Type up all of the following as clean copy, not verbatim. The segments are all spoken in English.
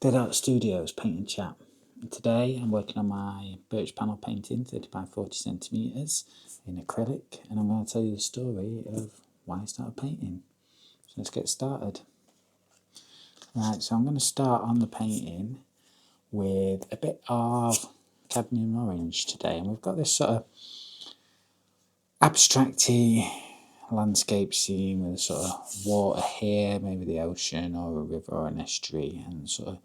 Dead Art Studios painting chat. And today I'm working on my birch panel painting, 30 by 40 centimetres in acrylic, and I'm going to tell you the story of why I started painting. So let's get started. Right, so I'm going to start on the painting with a bit of cadmium orange today, and we've got this sort of abstracty landscape scene with a sort of water here, maybe the ocean or a river or an estuary, and sort of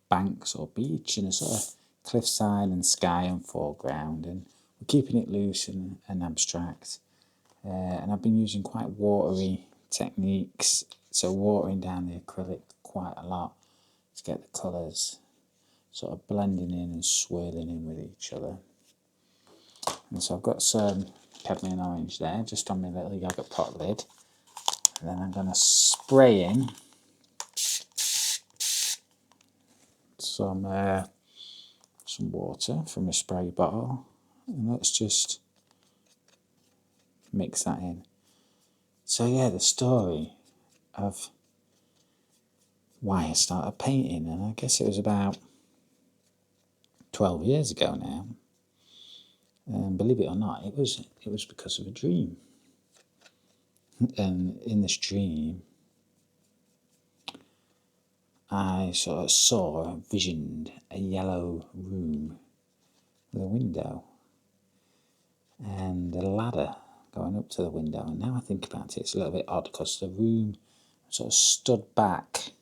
banks or beach, and a sort of cliffside and sky and foreground, and we're keeping it loose and abstract. And I've been using quite watery techniques, so watering down the acrylic quite a lot to get the colours sort of blending in and swirling in with each other. And so I've got some cadmium orange there, just on my little yogurt pot lid. And then I'm going to spray in some water from a spray bottle. And let's just mix that in. So yeah, the story of why I started painting, and I guess it was about 12 years ago now. And believe it or not, it was because of a dream. And in this dream, I sort of visioned a yellow room with a window and a ladder going up to the window. And now I think about it, it's a little bit odd because the room sort of stood back,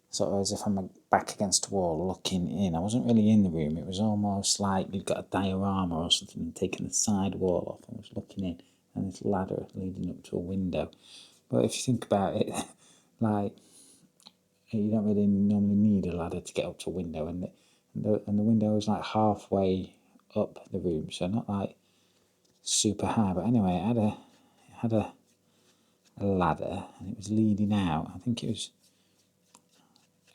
sort of as if I'm back against a wall looking in. I wasn't really in the room, it was almost like you'd got a diorama or something and taken the side wall off and was looking in, and this ladder leading up to a window. But if you think about it, like, you don't really normally need a ladder to get up to a window, and the window is like halfway up the room, so not like super high. But anyway, it had a ladder, and it was leading out. I think it was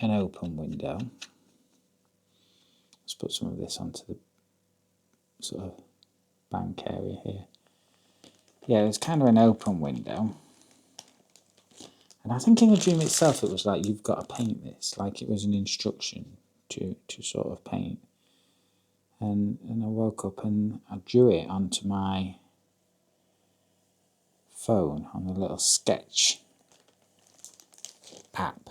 an open window. Let's put some of this onto the sort of bank area here. Yeah, it's kind of an open window. And I think in the dream itself, it was like, you've got to paint this, like it was an instruction to sort of paint. And I woke up and I drew it onto my phone on the little sketch app.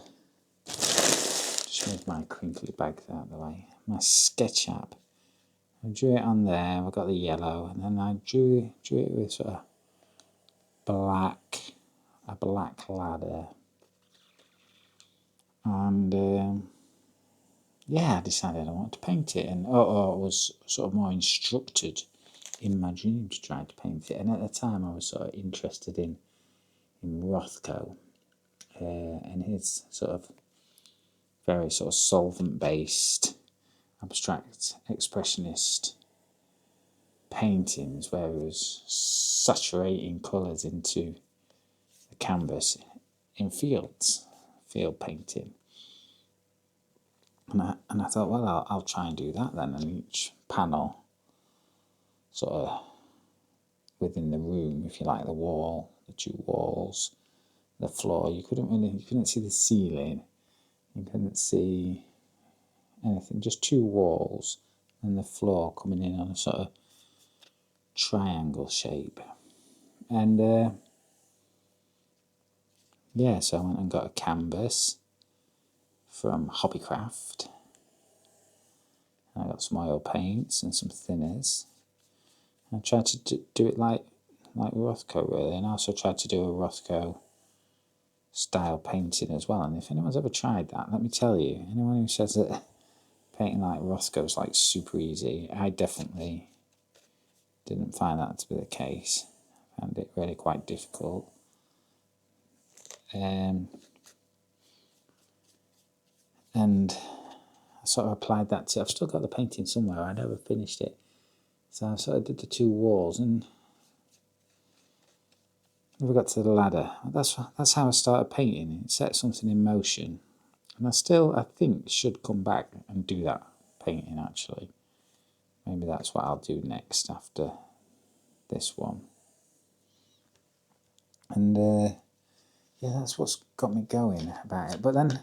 Just move my crinkly bags out of the way. My sketch app. I drew it on there. I got the yellow, and then I drew it with sort of a black ladder. And yeah, I decided I wanted to paint it, and I was sort of more instructed in my dream to try to paint it. And at the time, I was sort of interested in Rothko and his sort of very sort of solvent-based, abstract, expressionist paintings, where he was saturating colours into the canvas in field painting. And I thought, well, I'll try and do that then, and each panel sort of within the room, if you like, the wall, the two walls, the floor, you couldn't see the ceiling, you couldn't see anything, just two walls and the floor coming in on a sort of triangle shape. And yeah, so I went and got a canvas from Hobbycraft. I got some oil paints and some thinners. I tried to do it like Rothko, really, and I also tried to do a Rothko style painting as well. And if anyone's ever tried that, let me tell you, anyone who says that painting like Rothko is like super easy, I definitely didn't find that to be the case. I found it really quite difficult. And I sort of applied that to, I've still got the painting somewhere, I never finished it. So I sort of did the two walls and never got to the ladder. That's how I started painting. It set something in motion. And I think, should come back and do that painting, actually. Maybe that's what I'll do next after this one. And yeah, that's what's got me going about it. But then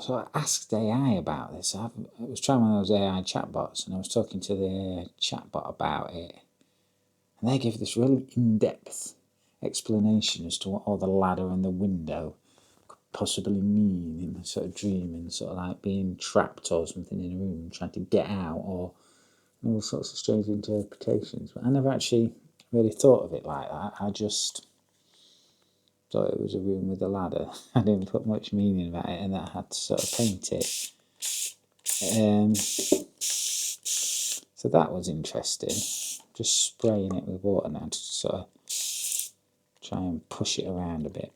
So I asked AI about this. I was trying one of those AI chatbots, and I was talking to the AI chatbot about it, and they gave this really in-depth explanation as to what all the ladder and the window could possibly mean in a sort of dream, and sort of like being trapped or something in a room and trying to get out, or all sorts of strange interpretations. But I never actually really thought of it like that. I just thought it was a room with a ladder. I didn't put much meaning about it, and that I had to sort of paint it. So that was interesting. Just spraying it with water now to sort of try and push it around a bit,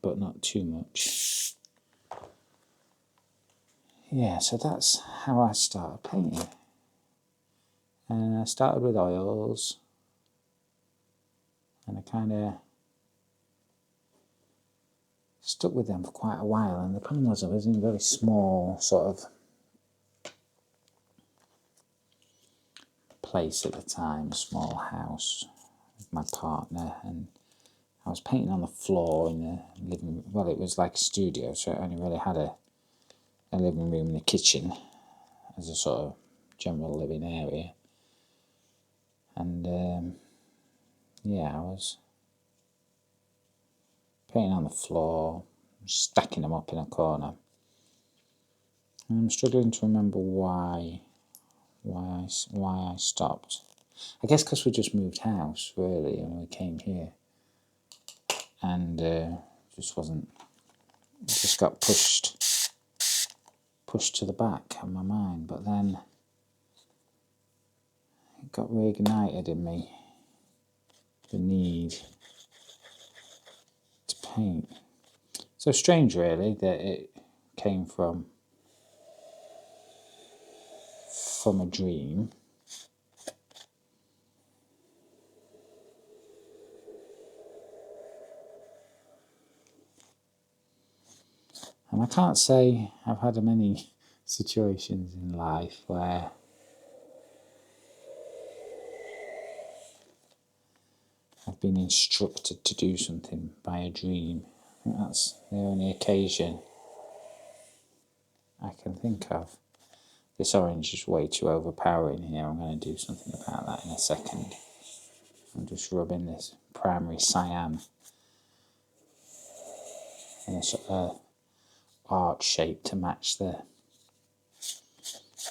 but not too much. Yeah, so that's how I started painting. And I started with oils, and I kind of stuck with them for quite a while. And the problem was I was in a very small sort of place at the time, a small house with my partner, and I was painting on the floor in the living room. Well, it was like a studio, so it only really had a living room and a kitchen as a sort of general living area. And yeah, I was painting on the floor, stacking them up in a corner. And I'm struggling to remember why I stopped. I guess because we just moved house, really, and we came here, and just got pushed to the back of my mind. But then it got reignited in me, the need to paint. So strange, really, that it came from a dream. And I can't say I've had many situations in life where I've been instructed to do something by a dream. I think that's the only occasion I can think of. This orange is way too overpowering here. I'm going to do something about that in a second. I'm just rubbing this primary cyan in a sort of arch shape to match the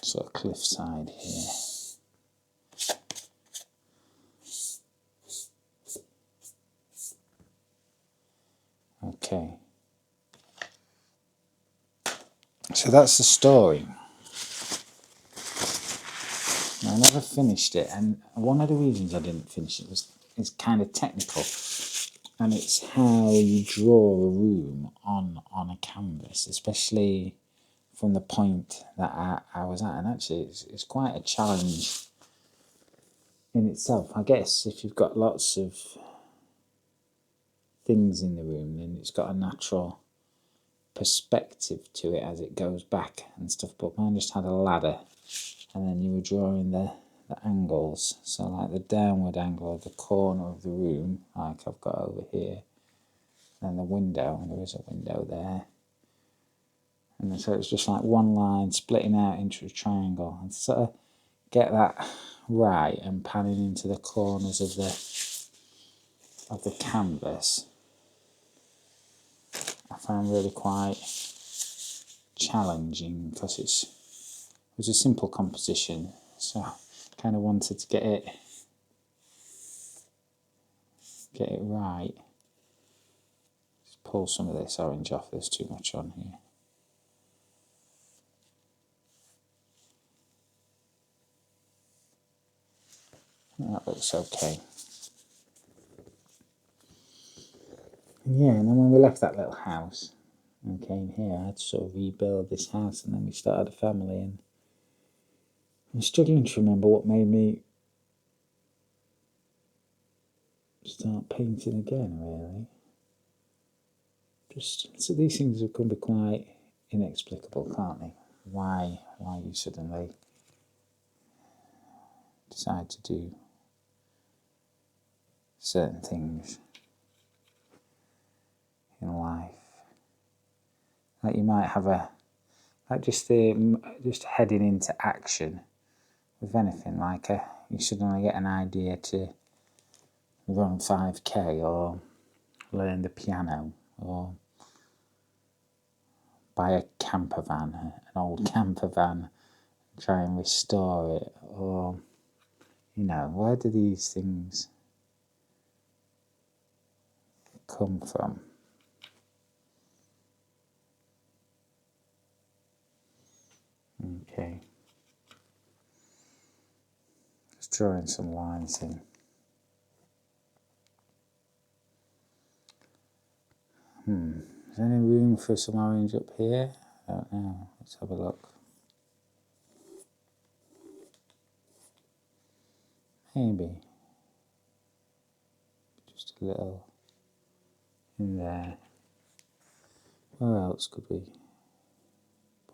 sort of cliffside here. Okay. So that's the story. I never finished it, and one of the reasons I didn't finish it is kind of technical, and it's how you draw a room on a canvas, especially from the point that I was at. And actually it's quite a challenge in itself. I guess if you've got lots of things in the room, then it's got a natural perspective to it as it goes back and stuff, but mine just had a ladder, and then you were drawing the angles, so like the downward angle of the corner of the room, like I've got over here, and the window, and there is a window there, and so it's just like one line splitting out into a triangle, and sort of get that right and panning into the corners of the canvas, I found really quite challenging, because it was a simple composition, so I kind of wanted to get it right. Just pull some of this orange off, there's too much on here. That looks okay. And yeah, and then when we left that little house and came here, I had to sort of rebuild this house, and then we started a family, and I'm struggling to remember what made me start painting again, really. So these things can be quite inexplicable, can't they? Why you suddenly decide to do certain things in life. Like you might have like just heading into action with anything, like you suddenly get an idea to run 5k or learn the piano or buy a camper van, an old camper van, try and restore it, or, you know, where do these things come from? Okay. Just drawing some lines in. Is there any room for some orange up here? I don't know. Let's have a look. Maybe. Just a little in there. Where else could we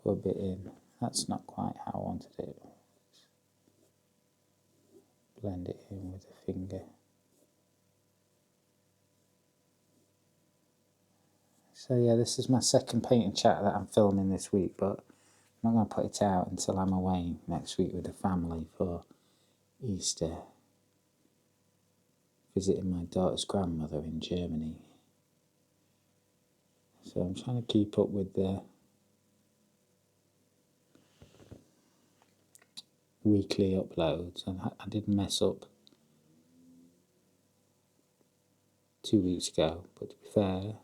put a bit in? That's not quite how I wanted it. Blend it in with a finger. So yeah, this is my second paint and chat that I'm filming this week, but I'm not going to put it out until I'm away next week with the family for Easter, visiting my daughter's grandmother in Germany. So I'm trying to keep up with the weekly uploads, and I did mess up 2 weeks ago, but to be fair,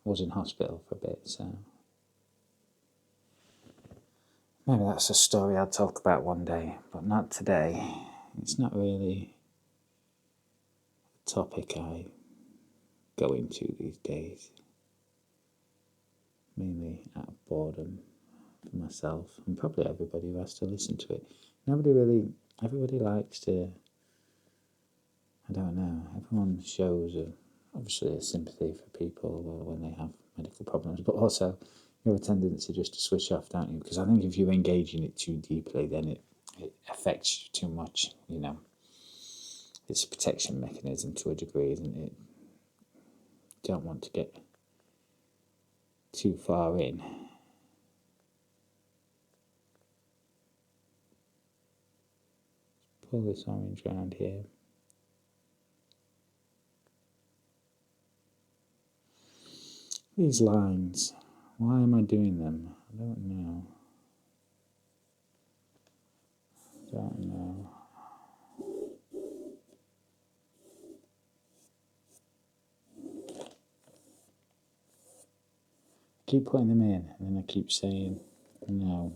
I was in hospital for a bit, so maybe that's a story I'll talk about one day, but not today. It's not really a topic I go into these days, mainly out of boredom for myself and probably everybody who has to listen to it. Everybody likes to, I don't know, everyone shows obviously a sympathy for people when they have medical problems, but also you have a tendency just to switch off, don't you? Because I think if you engage in it too deeply, then it affects you too much, you know. It's a protection mechanism to a degree, isn't it? You don't want to get too far in. Pull this orange around here. These lines, why am I doing them? I don't know. Keep putting them in, and then I keep saying no.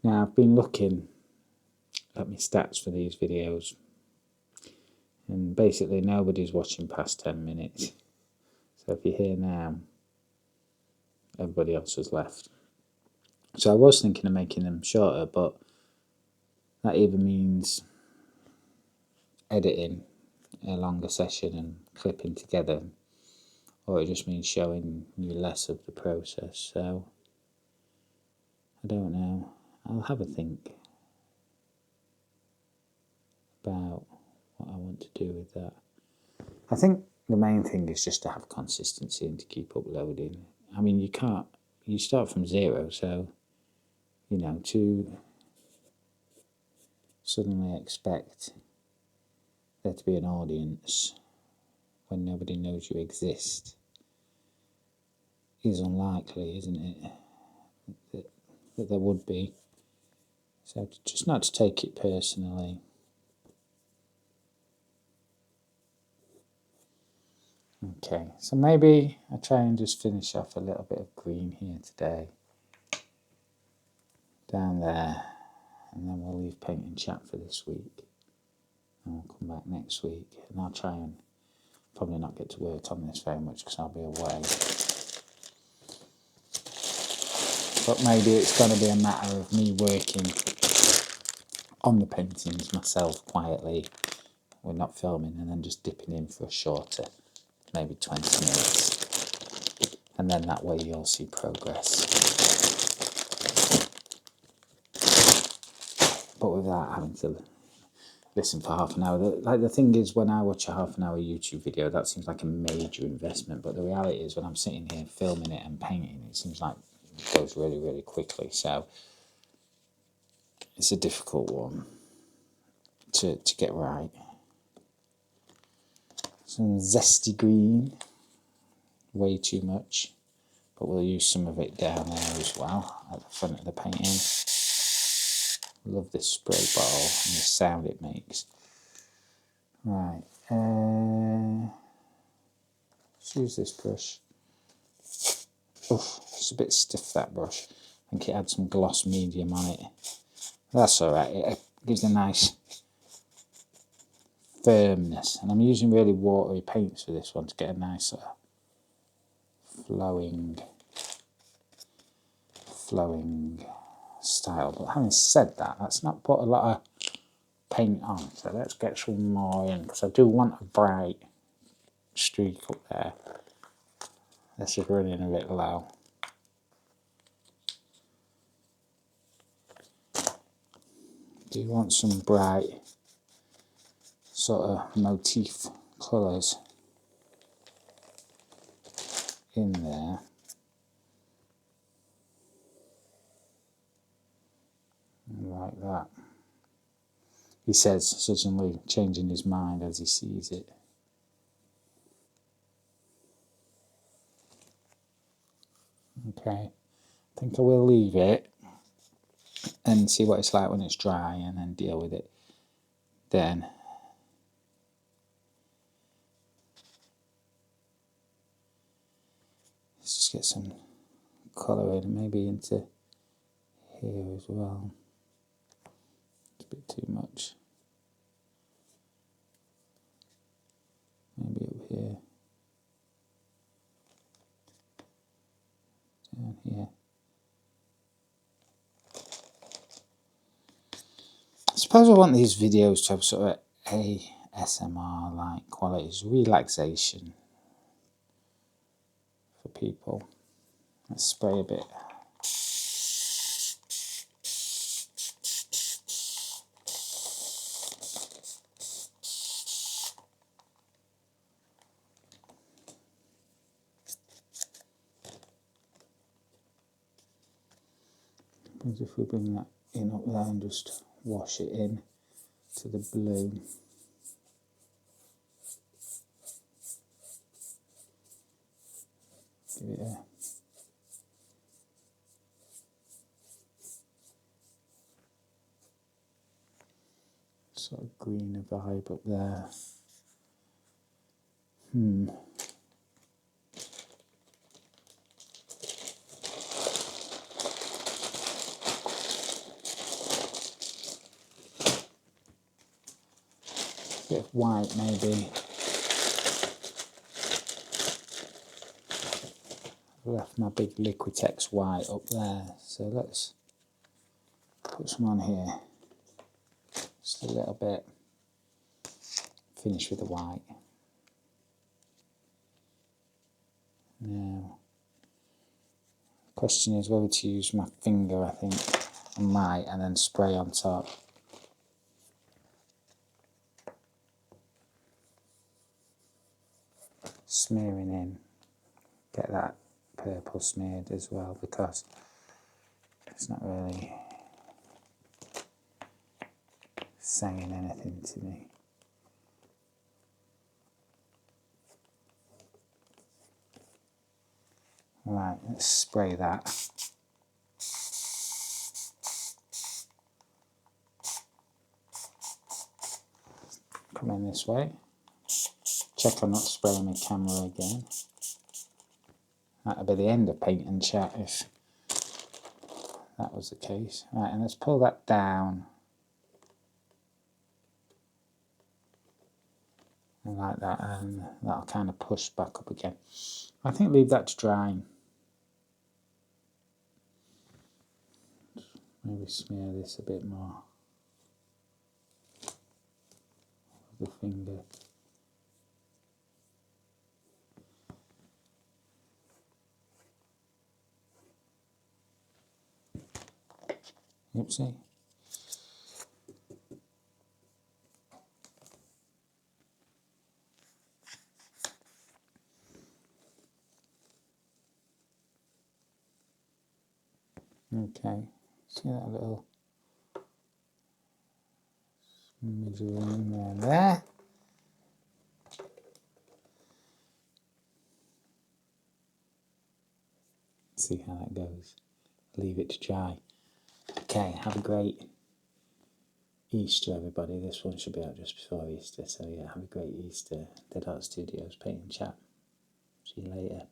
Now, I've been looking at my stats for these videos, and basically nobody's watching past 10 minutes. So if you're here now, everybody else has left. So I was thinking of making them shorter, but that either means editing a longer session and clipping together, or it just means showing you less of the process. So I don't know. I'll have a think about what I want to do with that. I think the main thing is just to have consistency and to keep uploading. I mean, you start from zero, so, you know, to suddenly expect there to be an audience when nobody knows you exist is unlikely, isn't it? That there would be. So just not to take it personally. Okay, so maybe I try and just finish off a little bit of green here today. Down there. And then we'll leave paint and chat for this week. And we'll come back next week. And I'll try and probably not get to work on this very much because I'll be away. But maybe it's going to be a matter of me working on the paintings myself quietly. We're not filming, and then just dipping in for a shorter, maybe 20 minutes. And then that way you'll see progress. But without having to listen for half an hour. Like the thing is, when I watch a half an hour YouTube video, that seems like a major investment. But the reality is, when I'm sitting here filming it and painting, it seems like it goes really, really quickly. So it's a difficult one to get right. Some zesty green, way too much, but we'll use some of it down there as well at the front of the painting. Love this spray bottle and the sound it makes. Right, let's use this brush. Oof, it's a bit stiff, that brush. I think it had some gloss medium on it. That's alright, it gives a nice firmness. And I'm using really watery paints for this one to get a nice sort of flowing style. But having said that, let's not put a lot of paint on. So let's get some more in, because I do want a bright streak up there. This is running a bit low. Do you want some bright sort of motif colours in there? Like that. He says, suddenly changing his mind as he sees it. Okay, I think I will leave it and see what it's like when it's dry and then deal with it then. Let's just get some colour in, maybe into here as well. It's a bit too much. Maybe up here. Down here. I suppose I want these videos to have sort of ASMR-like qualities, relaxation for people. Let's spray a bit. As if we bring that in up there and just wash it in to the blue. Give it a sort of greener vibe up there. Bit of white maybe. I left my big Liquitex white up there, so let's put some on here. Just a little bit. Finish with the white. Now, the question is whether to use my finger, I think. I might, and then spray on top. Smearing in. Get that purple smeared as well, because it's not really saying anything to me. Right, let's spray that. Come in this way. Check I'm not spraying my camera again. That'll be the end of paint and chat if that was the case. Right, and let's pull that down. And like that, and that'll kind of push back up again. I think leave that to dry. Maybe smear this a bit more. The finger. Oopsie. Okay, see that little smidgen there. See how that goes. Leave it to dry. Okay, have a great Easter, everybody. This one should be out just before Easter, so yeah, have a great Easter. Dead Art Studios Paint and Chat. See you later.